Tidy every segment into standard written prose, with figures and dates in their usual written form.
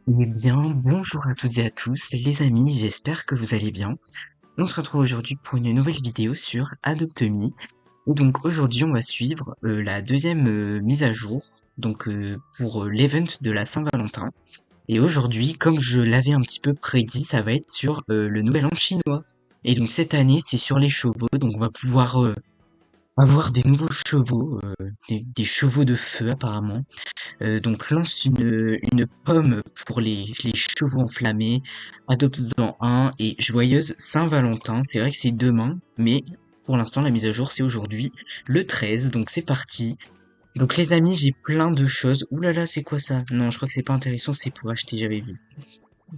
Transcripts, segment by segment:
Eh bien, bonjour à toutes et à tous, les amis, j'espère que vous allez bien. On se retrouve aujourd'hui pour une nouvelle vidéo sur Adoptemi. Et donc aujourd'hui, on va suivre la deuxième mise à jour, donc pour l'event de la Saint-Valentin. Et aujourd'hui, comme je l'avais un petit peu prédit, ça va être sur le Nouvel An chinois. Et donc cette année, c'est sur les chevaux, donc on va pouvoir avoir des nouveaux chevaux, des chevaux de feu apparemment. Donc lance une pomme pour les chevaux enflammés, adopte-en un et joyeuse Saint-Valentin. C'est vrai que c'est demain, mais pour l'instant la mise à jour c'est aujourd'hui, le 13, donc c'est parti. Donc les amis, j'ai plein de choses. Ouh là là, c'est quoi ça? Non, je crois que c'est pas intéressant, c'est pour acheter, j'avais vu.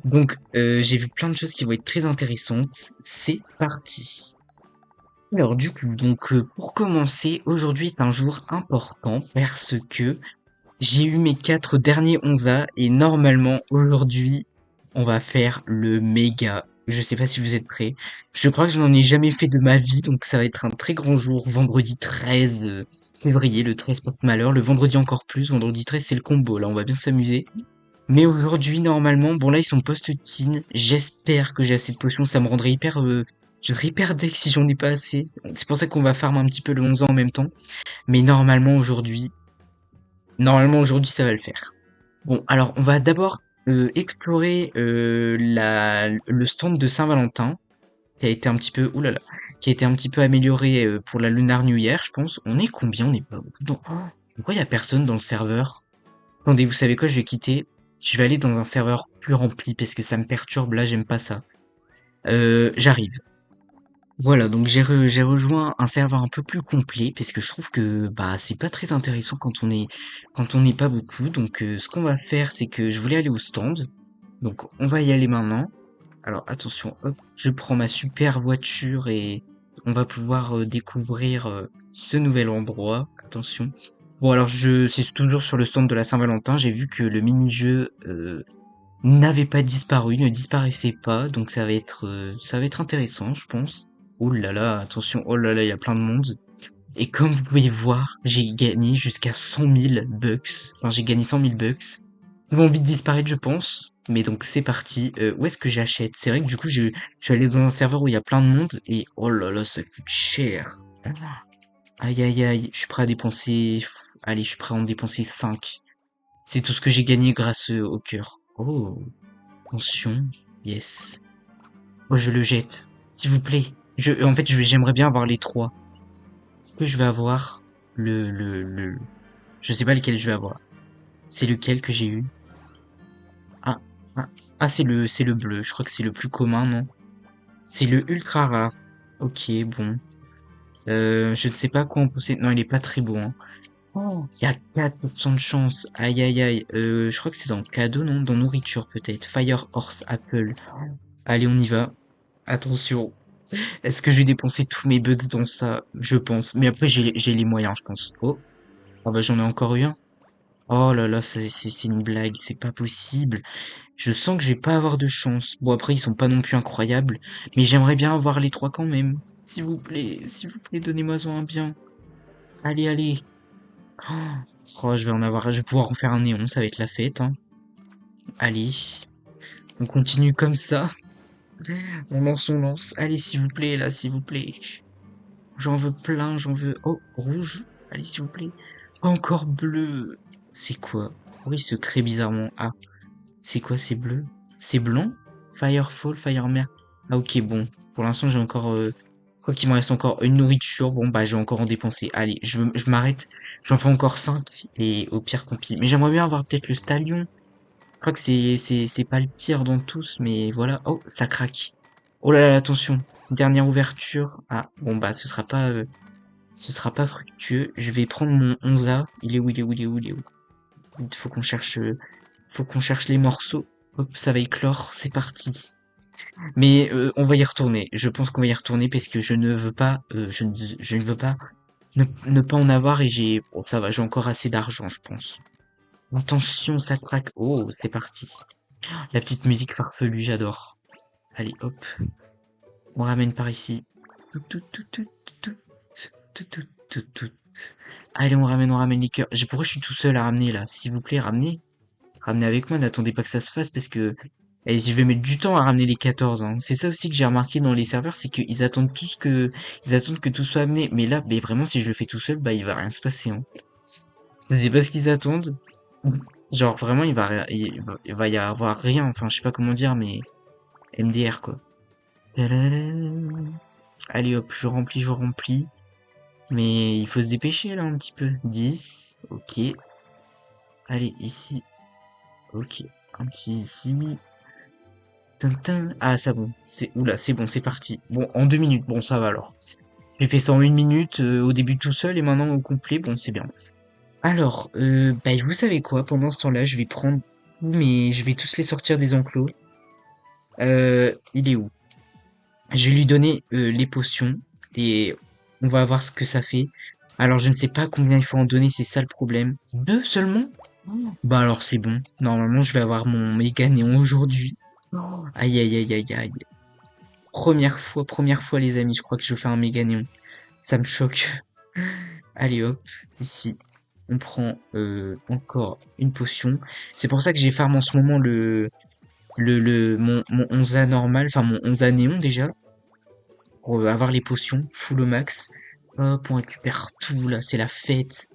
Donc j'ai vu plein de choses qui vont être très intéressantes. C'est parti. Alors du coup, donc pour commencer, aujourd'hui est un jour important parce que j'ai eu mes 4 derniers 11A et normalement aujourd'hui on va faire le méga. Je sais pas si vous êtes prêts. Je crois que je n'en ai jamais fait de ma vie donc ça va être un très grand jour. Vendredi 13 février, le 13 porte-malheur. Le vendredi encore plus. Vendredi 13 c'est le combo là, on va bien s'amuser. Mais aujourd'hui normalement, bon là ils sont post-teen. J'espère que j'ai assez de potions. Ça me rendrait hyper... je serais hyper deck si j'en ai pas assez. C'est pour ça qu'on va farm un petit peu le 11A en même temps. Mais normalement aujourd'hui ça va le faire. Bon, alors on va d'abord explorer le stand de Saint-Valentin, qui a été un petit peu, oulala, qui a été un petit peu amélioré pour la Lunar New Year, je pense. On est combien? On est pas beaucoup. Pourquoi il y a personne dans le serveur? Attendez, vous savez quoi? Je vais quitter. Je vais aller dans un serveur plus rempli parce que ça me perturbe. Là, j'aime pas ça. J'arrive. Voilà, donc j'ai rejoint un serveur un peu plus complet parce que je trouve que bah c'est pas très intéressant quand on n'est pas beaucoup. Donc ce qu'on va faire, c'est que je voulais aller au stand. Donc on va y aller maintenant. Alors attention, hop, je prends ma super voiture et on va pouvoir découvrir ce nouvel endroit. Attention. Bon alors c'est toujours sur le stand de la Saint-Valentin. J'ai vu que le mini-jeu n'avait pas disparu, ne disparaissait pas, donc ça va être intéressant, je pense. Oh là là, attention, oh là là, il y a plein de monde. Et comme vous pouvez voir, j'ai gagné jusqu'à 100 000 bucks. Enfin, j'ai gagné 100 000 bucks. Ils vont vite disparaître, je pense. Mais donc c'est parti. Où est-ce que j'achète? C'est vrai que du coup, je suis allé dans un serveur où il y a plein de monde et oh là là, ça coûte cher. Aïe aïe aïe, je suis prêt à dépenser. Allez, je suis prêt à en dépenser 5. C'est tout ce que j'ai gagné grâce au cœur. Oh. Attention, yes. Oh, je le jette, s'il vous plaît. En fait, j'aimerais bien avoir les trois. Est-ce que je vais avoir le... Je sais pas lequel je vais avoir. C'est lequel que j'ai eu? Ah, ah, ah, c'est le bleu. Je crois que c'est le plus commun, non? C'est le ultra rare. Ok, bon. Je ne sais pas quoi en penser. Non, il est pas très bon, hein. Oh, il y a 4% de chance. Aïe, aïe, aïe. Je crois que c'est dans cadeau, non? Dans nourriture, peut-être. Fire Horse Apple. Allez, on y va. Attention. Est-ce que je vais dépenser tous mes bucks dans ça? Je pense. Mais après, j'ai les moyens, je pense. Oh, ah bah j'en ai encore eu un. Oh là là, c'est une blague, c'est pas possible. Je sens que je vais pas avoir de chance. Bon, après, ils sont pas non plus incroyables, mais j'aimerais bien avoir les trois quand même. S'il vous plaît, donnez-moi un bien. Allez, allez. Oh, oh, je vais pouvoir en faire un néon, ça va être la fête, hein. Allez, on continue comme ça. On lance. Allez, s'il vous plaît, là, s'il vous plaît. J'en veux plein, j'en veux... Oh, rouge. Allez, s'il vous plaît. Encore bleu. C'est quoi? Pourquoi il se crée bizarrement? Ah, c'est quoi, c'est bleu? C'est blanc? Firefall, Firemare. Ah, ok, bon. Pour l'instant, j'ai encore... Quoi qu'il me reste encore une nourriture. Bon, bah, je vais encore en dépenser. Allez, je m'arrête. J'en fais encore 5. Et au pire, tant pis. Mais j'aimerais bien avoir peut-être le stallion. Je crois que c'est pas le pire dans tous, mais voilà. Oh, ça craque. Oh là là, attention. Dernière ouverture. Ah, bon, bah, ce sera pas fructueux. Je vais prendre mon 11A. Il est où, il est où, il est où, il est où? Il faut qu'on cherche les morceaux. Hop, ça va éclore. C'est parti. Mais on va y retourner. Je pense qu'on va y retourner parce que je ne veux pas, je ne veux pas ne pas en avoir et bon, ça va, j'ai encore assez d'argent, je pense. Attention, ça craque. Oh, c'est parti. La petite musique farfelue, j'adore. Allez, hop. On ramène par ici. Tout, tout, tout, tout, tout, tout, tout, tout, tout. Allez, on ramène les cœurs. Pourquoi je suis tout seul à ramener là? S'il vous plaît, ramenez. Ramenez avec moi, n'attendez pas que ça se fasse parce que je vais mettre du temps à ramener les 14, hein. C'est ça aussi que j'ai remarqué dans les serveurs, c'est qu'ils attendent ils attendent que tout soit amené. Mais là, mais vraiment, si je le fais tout seul, bah, il va rien se passer, hein. Je sais pas ce qu'ils attendent. Genre, vraiment, il va y avoir rien. Enfin, je sais pas comment dire, mais MDR, quoi. Tadadam. Allez, hop, je remplis, je remplis. Mais il faut se dépêcher, là, un petit peu. 10, ok. Allez, ici, ok. Un petit ici. Tintin. Ah, ça bon. Oula, c'est bon, c'est parti. Bon, en 2 minutes. Bon, ça va alors. J'ai fait ça en 1 minute, au début tout seul et maintenant au complet. Bon, c'est bien. Alors, bah, vous savez quoi? Pendant ce temps-là, je vais prendre je vais tous les sortir des enclos. Il est où? Je vais lui donner les potions et on va voir ce que ça fait. Alors, je ne sais pas combien il faut en donner, c'est ça le problème. Deux seulement? Bah alors c'est bon. Normalement, je vais avoir mon méga néon aujourd'hui. Aïe aïe aïe aïe aïe. Première fois les amis, je crois que je vais faire un méga néon. Ça me choque. Allez hop, ici, on prend encore une potion. C'est pour ça que j'ai farm en ce moment mon 11A normal, enfin mon 11A néon déjà, pour avoir les potions full au max. Hop, on récupère tout là, c'est la fête.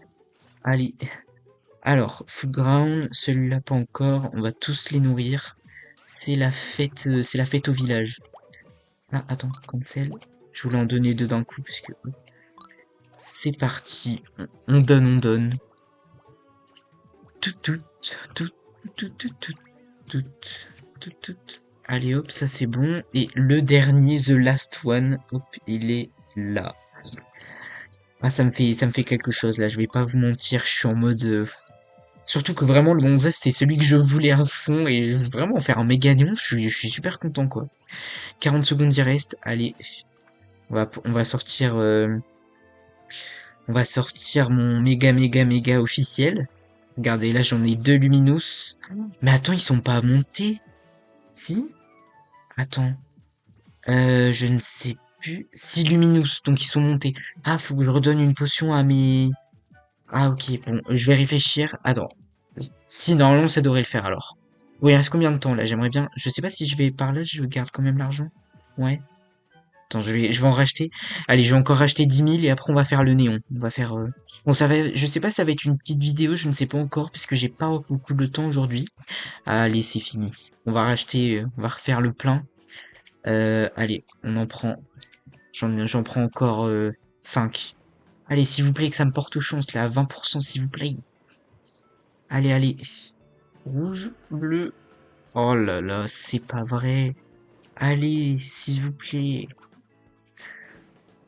Allez, alors, food ground, celui-là pas encore, on va tous les nourrir. C'est la fête au village. Ah, attends, cancel. Je voulais en donner deux d'un coup, puisque c'est parti. On donne, on donne. Tout, tout, tout, tout, tout, tout, tout, tout, tout. Allez hop, ça c'est bon. Et le dernier, the last one, hop, il est là. Ah, ça me fait quelque chose là. Je vais pas vous mentir, je suis en mode. Surtout que vraiment le 11 c'était celui que je voulais à fond et vraiment faire un méga néon, je suis super content quoi. 40 secondes il reste. Allez, on va sortir mon méga officiel. Regardez, là j'en ai deux Luminous. Mais attends, ils sont pas montés? Si? Attends. Je ne sais plus. Si Luminous, donc ils sont montés. Ah, faut que je redonne une potion à mes... Ah ok, bon, je vais réfléchir. Attends. Si, normalement ça devrait le faire alors. Oui, il reste combien de temps là? J'aimerais bien... Je sais pas si je vais par là, je garde quand même l'argent. Ouais. Attends, je vais en racheter. Allez, je vais encore racheter 10 000 et après on va faire le néon. On va faire... Bon, je sais pas, ça va être une petite vidéo, je ne sais pas encore, parce que j'ai pas beaucoup de temps aujourd'hui. Allez, c'est fini. On va racheter, on va refaire le plein. Allez, on en prend... J'en prends encore 5. Allez, s'il vous plaît, que ça me porte chance, là, à 20%, s'il vous plaît. Allez, allez. Rouge, bleu. Oh là là, c'est pas vrai. Allez, s'il vous plaît.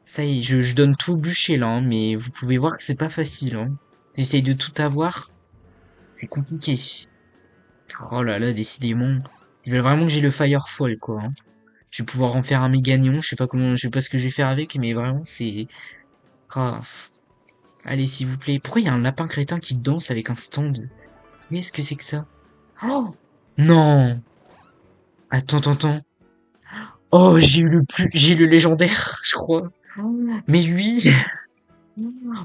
Ça y est, je donne tout au bûcher là, hein, mais vous pouvez voir que c'est pas facile. Hein. J'essaye de tout avoir, c'est compliqué. Oh là là, décidément. Ils veulent vraiment que j'ai le Firefall, quoi. Hein. Je vais pouvoir en faire un méga néon, je sais pas comment, je sais pas ce que je vais faire avec, mais vraiment, c'est... grave. Allez, s'il vous plaît. Pourquoi il y a un lapin crétin qui danse avec un stand? Qu'est-ce que c'est que ça? Oh! Non! Attends, attends, attends. Oh, j'ai eu le légendaire, je crois. Mais oui!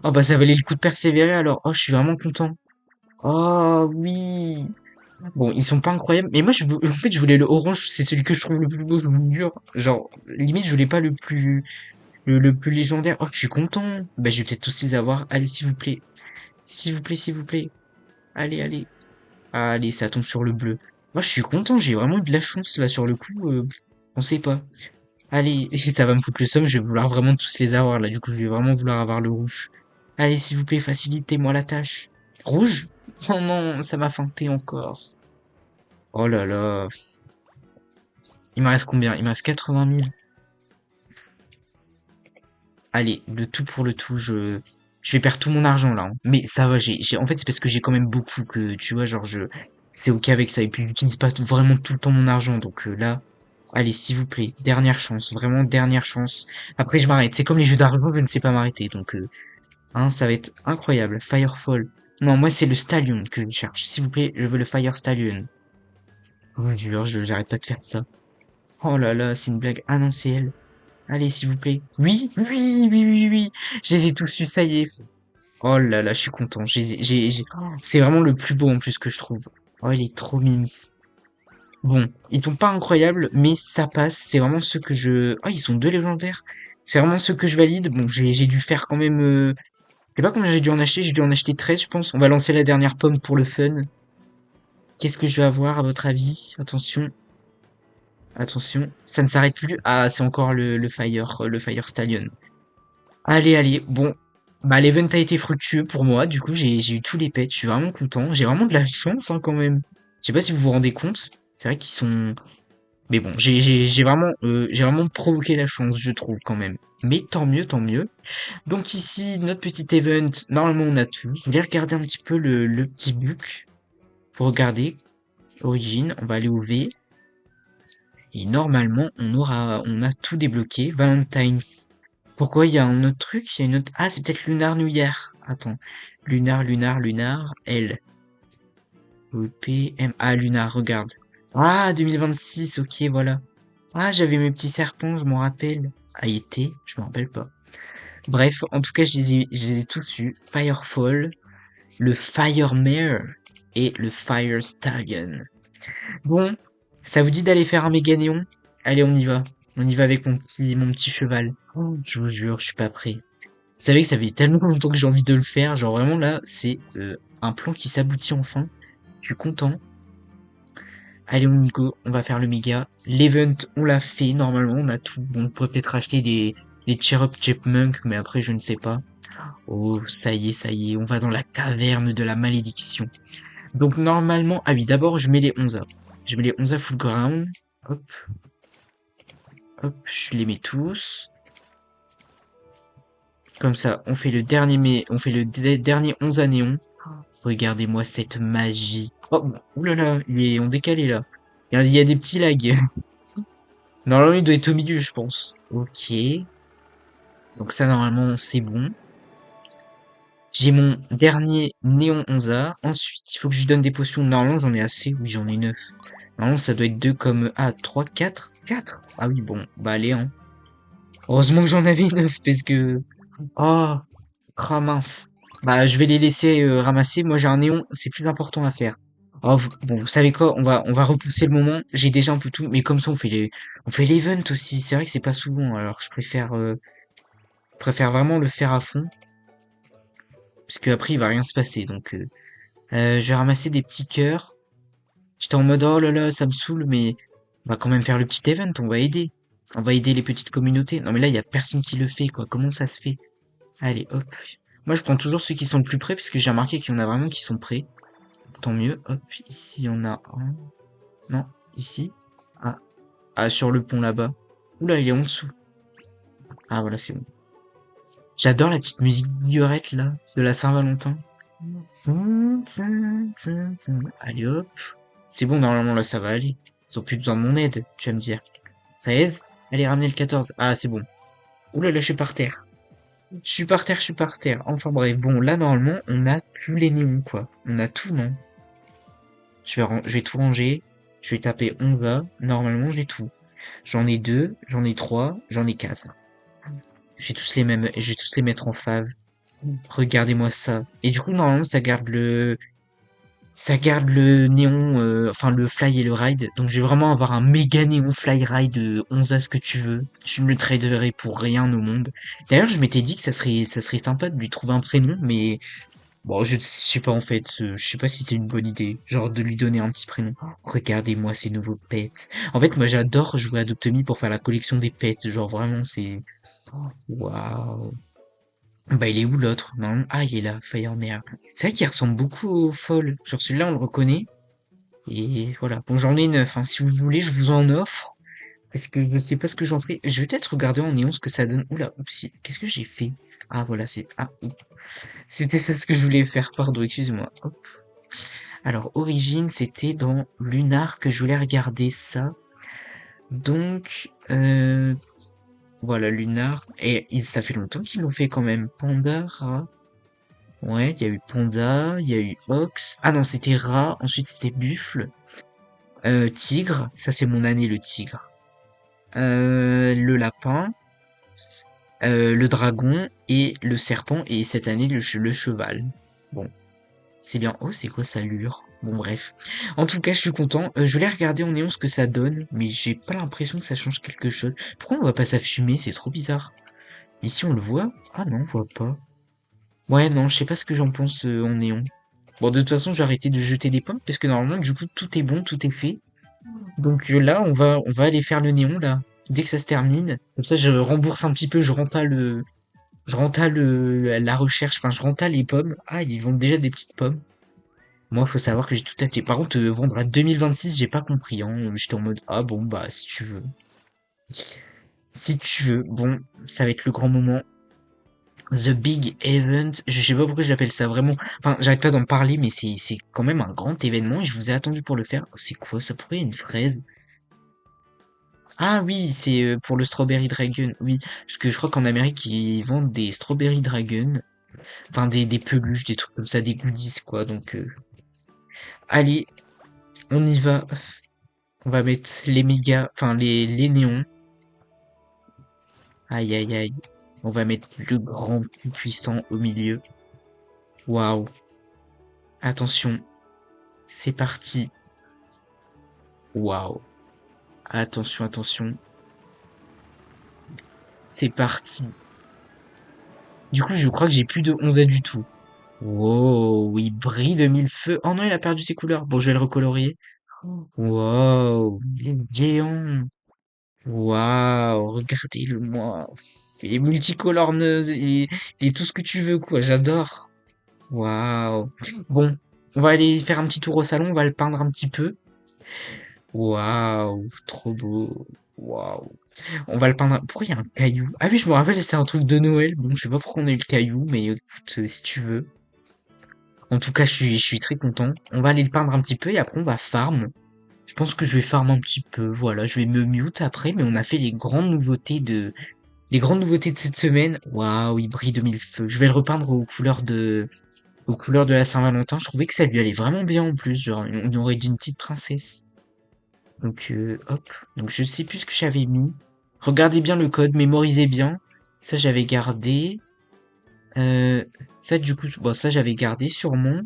Oh bah ça valait le coup de persévérer alors. Oh, je suis vraiment content. Oh oui. Bon, ils sont pas incroyables, mais moi en fait je voulais le orange, c'est celui que je trouve le plus beau, je vous jure. Genre limite je voulais pas le plus légendaire. Oh, je suis content. Bah je vais peut-être tous les avoir. Allez s'il vous plaît. S'il vous plaît, s'il vous plaît. Allez, allez. Allez, ça tombe sur le bleu. Moi je suis content, j'ai vraiment eu de la chance là sur le coup, on sait pas. Allez, ça va me foutre le somme, je vais vouloir vraiment tous les avoir là, du coup je vais vraiment vouloir avoir le rouge. Allez, s'il vous plaît, facilitez-moi la tâche. Rouge? Oh non, ça m'a feinté encore. Oh là là. Il me reste combien? Il me reste 80 000. Allez, le tout pour le tout, je vais perdre tout mon argent là. Hein. Mais ça va, en fait c'est parce que j'ai quand même beaucoup que, tu vois, genre c'est ok avec ça. Et puis j'utilise pas vraiment tout le temps mon argent, donc là, allez, s'il vous plaît, dernière chance, vraiment dernière chance. Après je m'arrête, c'est comme les jeux d'argent, je ne sais pas m'arrêter, donc hein, ça va être incroyable. Firefall. Non, moi c'est le Stallion que je cherche. S'il vous plaît, je veux le Fire Stallion. Oh, j'arrête pas de faire ça. Oh là là, c'est une blague. Ah non, c'est elle. Allez, s'il vous plaît. Oui, oui, oui, oui, oui. Je les ai tous eu, ça y est. Oh là là, je suis content. C'est vraiment le plus beau en plus que je trouve. Oh, il est trop mimes. Bon, ils sont pas incroyables, mais ça passe. C'est vraiment ceux que je... Oh, ils sont deux légendaires. C'est vraiment ceux que je valide. Bon, j'ai dû faire quand même... Je sais pas combien j'ai dû en acheter. J'ai dû en acheter 13, je pense. On va lancer la dernière pomme pour le fun. Qu'est-ce que je vais avoir, à votre avis? Attention, attention. Ça ne s'arrête plus. Ah, c'est encore le Fire Stallion. Allez, allez. Bon, bah l'event a été fructueux pour moi. Du coup, j'ai eu tous les pets. Je suis vraiment content. J'ai vraiment de la chance, hein, quand même. Je sais pas si vous vous rendez compte. C'est vrai qu'ils sont... Mais bon, j'ai vraiment provoqué la chance, je trouve, quand même. Mais tant mieux, tant mieux. Donc ici, notre petit event, normalement on a tout. Je voulais regarder un petit peu le petit book pour regarder. Origine, on va aller au V. Et normalement, on a tout débloqué. Valentine's. Pourquoi il y a un autre truc? Il y a une autre... Ah, c'est peut-être Lunar New Year. Attends. Lunar, L. O, P, M. Ah, Lunar, regarde. Ah, 2026, ok, voilà. Ah, j'avais mes petits serpents, je m'en rappelle. Ah, été, je me rappelle pas. Bref, en tout cas, je les ai tous eus. Firefall, le Firemare et le Fire Stallion. Bon, ça vous dit d'aller faire un méga néon? Allez, on y va. On y va avec mon petit cheval. Oh, je vous jure, je suis pas prêt. Vous savez que ça fait tellement longtemps que j'ai envie de le faire. Genre vraiment là, c'est un plan qui s'aboutit enfin. Je suis content. Allez, on y go. On va faire le méga. L'event, on l'a fait. Normalement, on a tout. Bon, on pourrait peut-être acheter des Cherub Chipmunk, mais après, je ne sais pas. Oh, ça y est. On va dans la caverne de la malédiction. Donc normalement, ah oui, d'abord, je mets les 11A. Je mets les 11A full ground. Hop. Hop, je les mets tous. Comme ça, on fait le dernier on fait le dernier 11 à néon. Regardez-moi cette magie. Oh, oulala, il est en décalé là. Il y a des petits lags. Normalement, il doit être au milieu, je pense. Ok. Donc ça, normalement, c'est bon. J'ai mon dernier néon 11A. Ensuite, il faut que je lui donne des potions. Normalement, j'en ai assez. Oui, j'en ai 9. Normalement, ça doit être 2 comme... Ah, 3, 4, 4. Ah oui, bon. Bah, allez, hein. Heureusement que j'en avais 9 parce que... Oh, ah mince. Bah, je vais les laisser ramasser. Moi, j'ai un néon, c'est plus important à faire. Oh, bon, vous savez quoi? On va repousser le moment. J'ai déjà un peu tout, mais comme ça, on fait l'event aussi. C'est vrai que c'est pas souvent, alors je préfère vraiment le faire à fond, parce que après, il va rien se passer. Donc, je vais ramasser des petits cœurs. J'étais en mode, oh là là, ça me saoule, mais on va quand même faire le petit event. On va aider. On va aider les petites communautés. Non, mais là, il y a personne qui le fait, quoi. Comment ça se fait? Allez, hop. Moi, je prends toujours ceux qui sont le plus près, parce que j'ai remarqué qu'il y en a vraiment qui sont prêts. Tant mieux. Hop, ici, il y en a un. Non, ici. Ah, ah, sur le pont là-bas. Oula, il est en dessous. Ah, voilà, c'est bon. J'adore la petite musique guillerette, là, de la Saint-Valentin. Tin, tin, tin, tin. Allez, hop. C'est bon, normalement, là, ça va aller. Ils ont plus besoin de mon aide, tu vas me dire. 13. Allez, ramenez le 14. Ah, c'est bon. Oula, là, je suis par terre. Je suis par terre, je suis par terre. Enfin bref, bon, là, normalement, on a tous les néons, quoi. On a tout, non? Je vais tout ranger. Je vais taper 11A. Normalement, j'ai tout. J'en ai 2, j'en ai 3, j'en ai 4. Je vais tous les mettre en fave. Regardez-moi ça. Et du coup, normalement, ça garde le néon, enfin, le fly et le ride. Donc, je vais vraiment avoir un méga néon fly ride 11A ce que tu veux. Je me le traderai pour rien au monde. D'ailleurs, je m'étais dit que ça serait sympa de lui trouver un prénom, mais bon, je sais pas en fait, je sais pas si c'est une bonne idée, genre de lui donner un petit prénom. Regardez-moi ces nouveaux pets. En fait, moi j'adore jouer à Adopt.me pour faire la collection des pets, genre vraiment c'est... Waouh. Bah il est où l'autre? Non, ah il est là, Firemare. C'est vrai qu'il ressemble beaucoup au Fall, genre celui-là on le reconnaît, et voilà. Bon j'en ai 9, hein. Si vous voulez je vous en offre, parce que je sais pas ce que j'en ferai. Je vais peut-être regarder en néon ce que ça donne. Oula, oupsie, qu'est-ce que j'ai fait? Ah voilà, c'est... Ah, c'était ça ce que je voulais faire, pardon, excusez-moi. Hop. Alors, origine, c'était dans Lunar que je voulais regarder ça. Donc, voilà, Lunar. Et ça fait longtemps qu'ils l'ont fait quand même. Panda, Rat. Ouais, il y a eu Panda, il y a eu Ox. Ah non, c'était Rat, ensuite c'était Buffle. Tigre, ça c'est mon année, le tigre. Le lapin, le dragon et le serpent. Et cette année, le cheval. Bon. C'est bien. Oh, c'est quoi ça, lure? Bon, bref. En tout cas, je suis content. Je voulais regarder en néon ce que ça donne, mais j'ai pas l'impression que ça change quelque chose. Pourquoi on voit pas ça fumer? C'est trop bizarre. Ici, on le voit? Ah non, on voit pas. Ouais, non, je sais pas ce que j'en pense en néon. Bon, de toute façon, je vais arrêter de jeter des pommes, parce que normalement, du coup, tout est bon, tout est fait. Donc là, on va aller faire le néon, là. Dès que ça se termine. Comme ça, je rembourse un petit peu, je renta la recherche, enfin, je renta les pommes. Ah, ils vendent déjà des petites pommes. Moi, faut savoir que j'ai tout acheté. Par contre, vendre à 2026, j'ai pas compris, hein. J'étais en mode, ah bon, bah, si tu veux. Si tu veux. Bon, ça va être le grand moment. The Big Event. Je sais pas pourquoi j'appelle ça vraiment. Enfin, j'arrête pas d'en parler, mais c'est quand même un grand événement et je vous ai attendu pour le faire. C'est quoi ça? Pourrait une fraise? Ah oui, c'est pour le Strawberry Dragon. Oui, parce que je crois qu'en Amérique, ils vendent des Strawberry Dragon. Enfin, des peluches, des trucs comme ça, des goodies, quoi. Donc, allez, on y va. On va mettre les méga, enfin les néons. Aïe aïe aïe. On va mettre le grand plus puissant au milieu. Waouh. Attention, c'est parti. Waouh. Attention, attention. C'est parti. Du coup, je crois que j'ai plus de 11 A du tout. Wow, il brille de mille feux. Oh non, il a perdu ses couleurs. Bon, je vais le recolorier. Wow, il est géant. Waouh, regardez-le-moi. Il est multicolore, il est tout ce que tu veux, quoi. J'adore. Waouh. Bon, on va aller faire un petit tour au salon, on va le peindre un petit peu. Waouh, trop beau. Waouh. On va le peindre. Pourquoi il y a un caillou? Ah oui, je me rappelle, c'est un truc de Noël. Bon, je sais pas pourquoi on a eu le caillou, mais écoute, si tu veux. En tout cas, je suis très content. On va aller le peindre un petit peu et après on va farm. Je pense que je vais farm un petit peu. Voilà, je vais me mute après, mais on a fait les grandes nouveautés de cette semaine. Waouh, il brille de mille feux. Je vais le repeindre aux couleurs de la Saint-Valentin. Je trouvais que ça lui allait vraiment bien en plus. Genre, on aurait dit une petite princesse. Donc, hop. Donc, je sais plus ce que j'avais mis. Regardez bien le code, mémorisez bien. Ça, j'avais gardé. Euh, ça, du coup, bon, ça, j'avais gardé sûrement.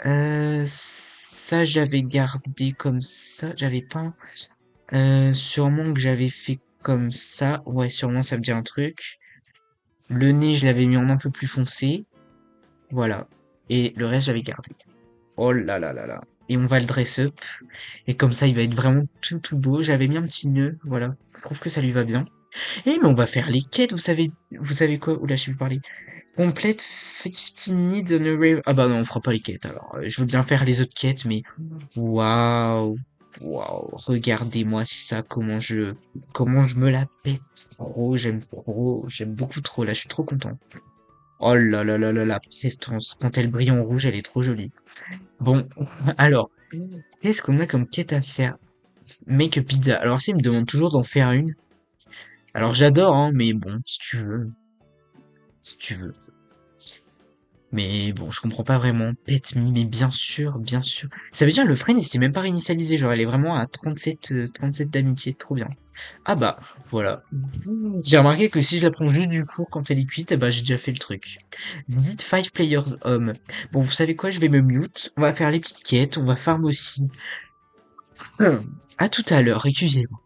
Ça, j'avais gardé comme ça. J'avais pas. Sûrement que j'avais fait comme ça. Ouais, sûrement, ça me dit un truc. Le nez, je l'avais mis en un peu plus foncé. Voilà. Et le reste, j'avais gardé. Oh là là là là. Et on va le dress up. Et comme ça, il va être vraiment tout tout beau. J'avais mis un petit nœud. Voilà. Je trouve que ça lui va bien. Eh, mais on va faire les quêtes, vous savez quoi? Oula, je sais plus parler. Complète 15 needs on a rare. Ah bah non, on fera pas les quêtes alors. Je veux bien faire les autres quêtes, mais waouh, waouh, regardez-moi ça, comment je me la pète trop, j'aime beaucoup trop. Là, je suis trop content. Oh là là là là, la prestance, quand elle brille en rouge, elle est trop jolie. Bon, alors, qu'est-ce qu'on a comme quête à faire? Make a pizza. Alors, ça, il me demande toujours d'en faire une. Alors, j'adore, hein, mais bon, si tu veux, si tu veux. Mais bon, je comprends pas vraiment. Pet me, mais bien sûr, bien sûr. Ça veut dire le friend, il s'est même pas réinitialisé. Genre, elle est vraiment à 37 d'amitié. Trop bien. Ah bah, voilà. J'ai remarqué que si je la prends juste du four quand elle est cuite, eh bah, j'ai déjà fait le truc. Visit 5 players home. Bon, vous savez quoi, je vais me mute. On va faire les petites quêtes. On va farm aussi. À tout à l'heure, excusez-moi.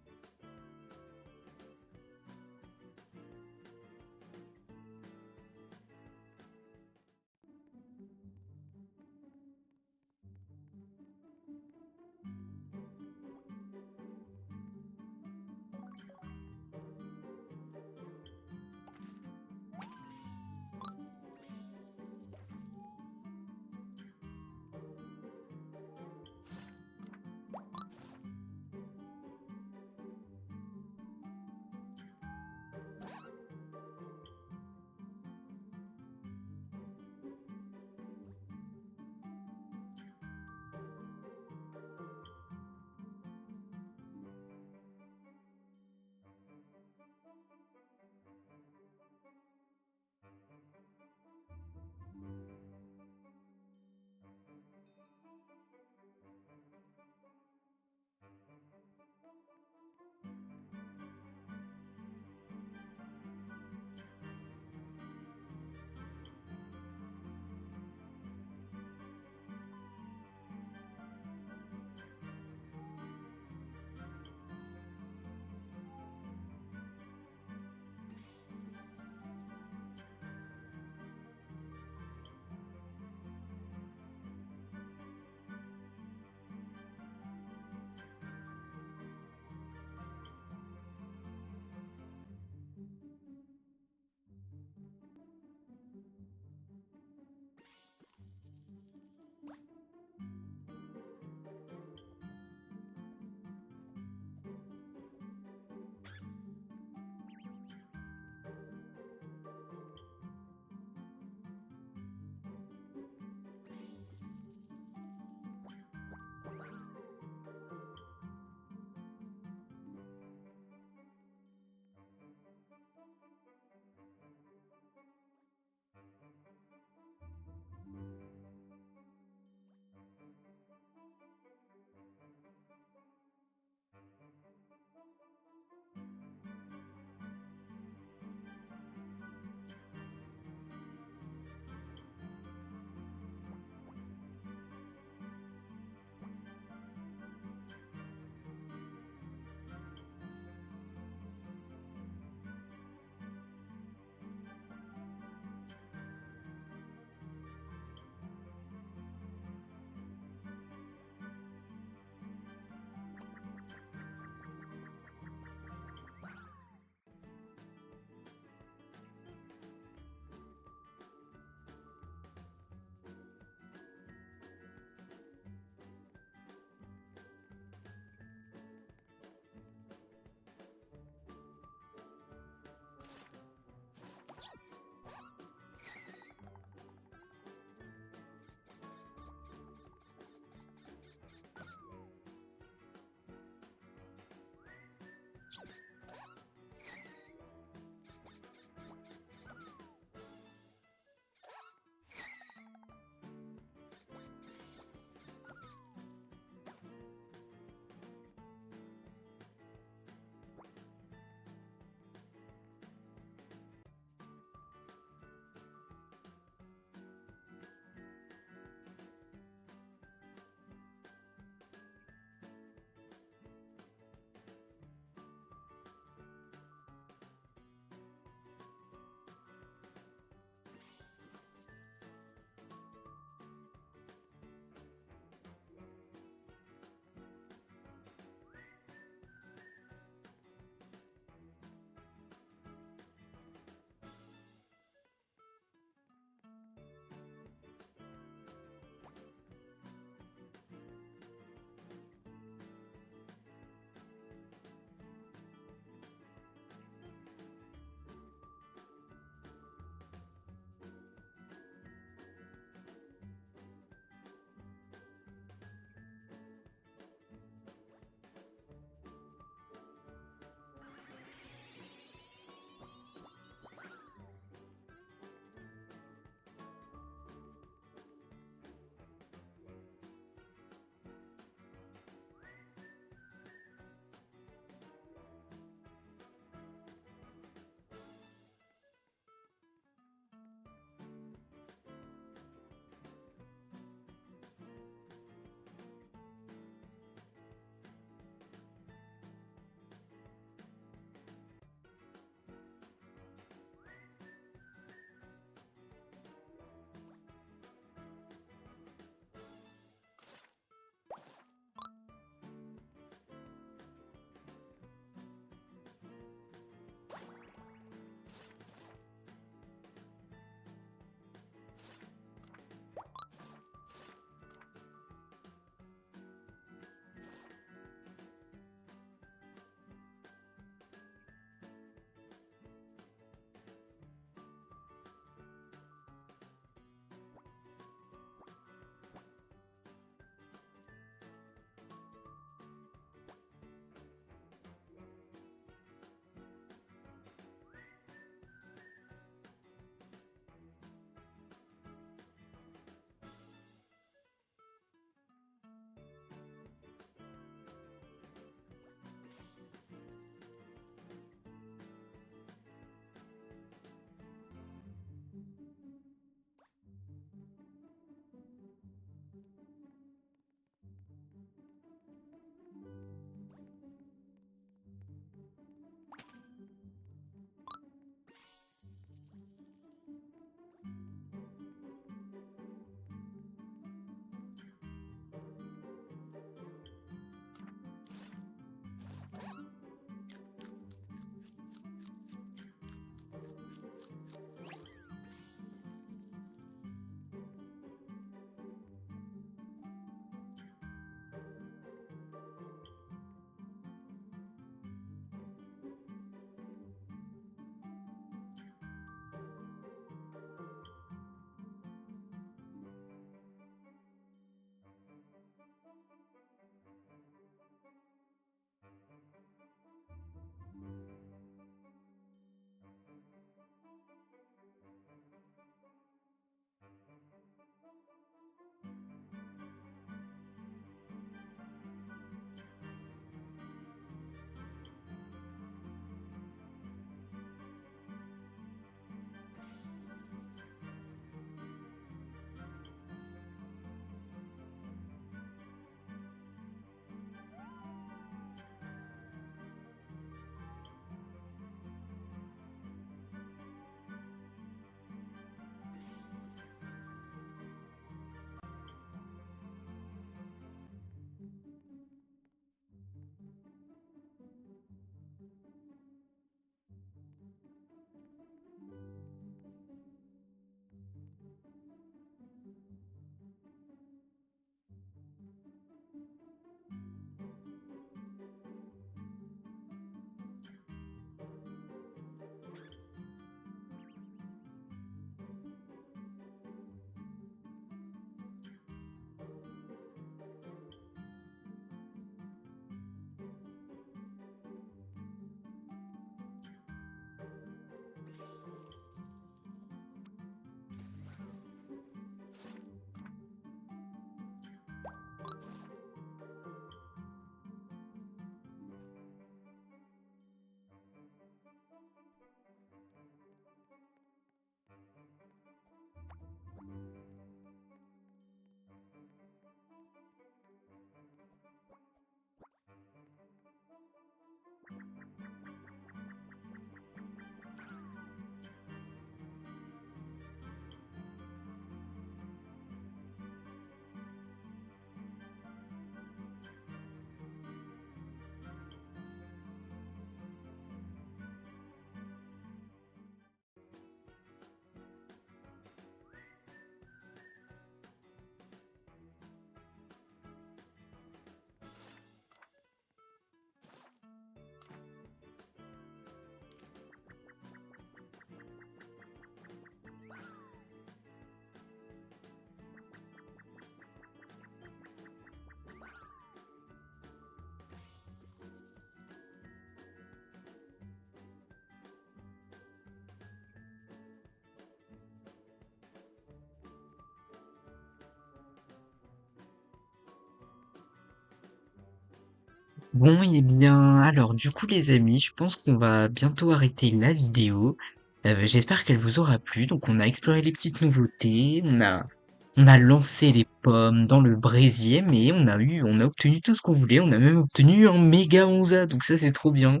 Bon, eh bien, alors, du coup, les amis, je pense qu'on va bientôt arrêter la vidéo. J'espère qu'elle vous aura plu. Donc, on a exploré les petites nouveautés, on a lancé des pommes dans le brésier, mais on a obtenu tout ce qu'on voulait. On a même obtenu un méga Onza, donc ça, c'est trop bien.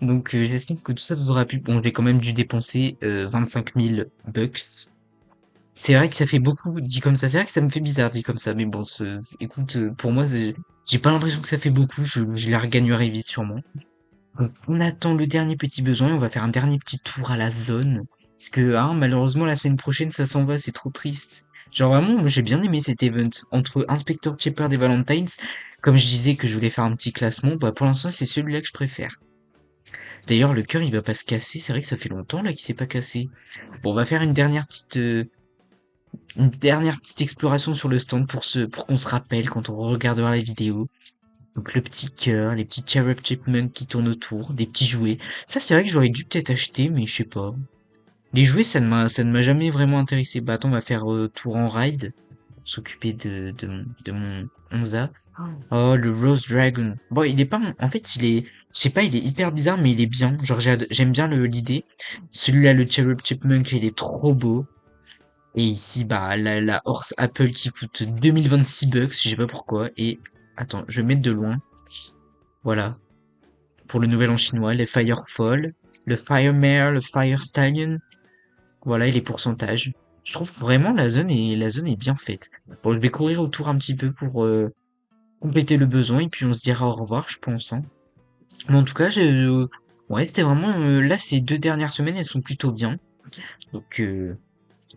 Donc, j'espère que tout ça vous aura plu. Bon, j'ai quand même dû dépenser 25 000 bucks. C'est vrai que ça fait beaucoup dit comme ça. C'est vrai que ça me fait bizarre dit comme ça. Mais bon, écoute, pour moi, j'ai pas l'impression que ça fait beaucoup. Je la regagnerai vite sûrement. Donc, on attend le dernier petit besoin et on va faire un dernier petit tour à la zone. Parce que, hein, malheureusement, la semaine prochaine, ça s'en va. C'est trop triste. Genre vraiment, moi, j'ai bien aimé cet event. Entre Inspector Shepard et Valentine's, comme je disais que je voulais faire un petit classement, bah pour l'instant, c'est celui-là que je préfère. D'ailleurs, le cœur, il va pas se casser. C'est vrai que ça fait longtemps là qu'il s'est pas cassé. Bon, on va faire une dernière petite exploration sur le stand pour qu'on se rappelle quand on regardera la vidéo. Donc le petit cœur, les petits Cherub Chipmunk qui tournent autour, des petits jouets. Ça c'est vrai que j'aurais dû peut-être acheter, mais je sais pas. Les jouets ça ne m'a jamais vraiment intéressé. Bah attends, on va faire tour en ride. S'occuper de mon Onza. Oh le Rose Dragon. Bon il est pas, en fait il est, je sais pas, il est hyper bizarre mais il est bien. Genre j'aime bien l'idée. Celui-là le Cherub Chipmunk il est trop beau. Et ici, bah, la Horse Apple qui coûte 2026 bucks, je sais pas pourquoi. Et, attends, je vais mettre de loin. Voilà. Pour le nouvel an chinois, le Firefall, le Firemare, le Fire Stallion. Voilà, et les pourcentages. Je trouve vraiment la zone est bien faite. Bon, je vais courir autour un petit peu pour compléter le besoin et puis on se dira au revoir, je pense, hein. Mais en tout cas, ouais, c'était vraiment, là, ces 2 dernières semaines, elles sont plutôt bien. Donc,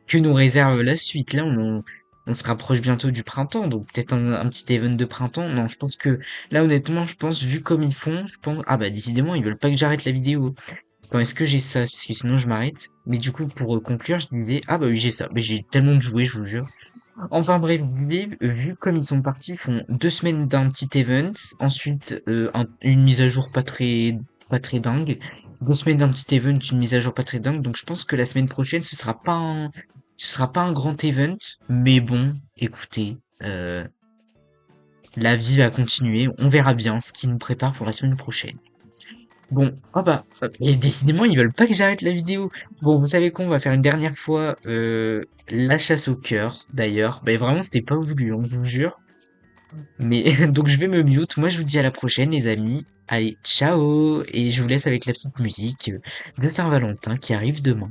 que nous réserve la suite. Là, on se rapproche bientôt du printemps, donc peut-être un petit event de printemps. Non, je pense que là, honnêtement, je pense, vu comme ils font, je pense, ah bah décidément, ils veulent pas que j'arrête la vidéo. Quand est-ce que j'ai ça? Parce que sinon, je m'arrête. Mais du coup, pour conclure, je disais, ah bah oui, j'ai ça. Mais j'ai tellement de jouets, je vous jure. Enfin bref, vu comme ils sont partis, ils font 2 semaines d'un petit event, ensuite une mise à jour pas très dingue, 2 semaines d'un petit event, une mise à jour pas très dingue, donc je pense que la semaine prochaine ce sera pas un grand event, mais bon, écoutez, la vie va continuer, on verra bien ce qui nous prépare pour la semaine prochaine. Bon, ah bah, et décidément, ils veulent pas que j'arrête la vidéo. Bon, vous savez quoi, on va faire une dernière fois la chasse au cœur, d'ailleurs. Bah vraiment, c'était pas voulu, on vous jure. Mais donc je vais me mute. Moi, je vous dis à la prochaine, les amis. Allez, ciao! Et je vous laisse avec la petite musique de Saint-Valentin qui arrive demain.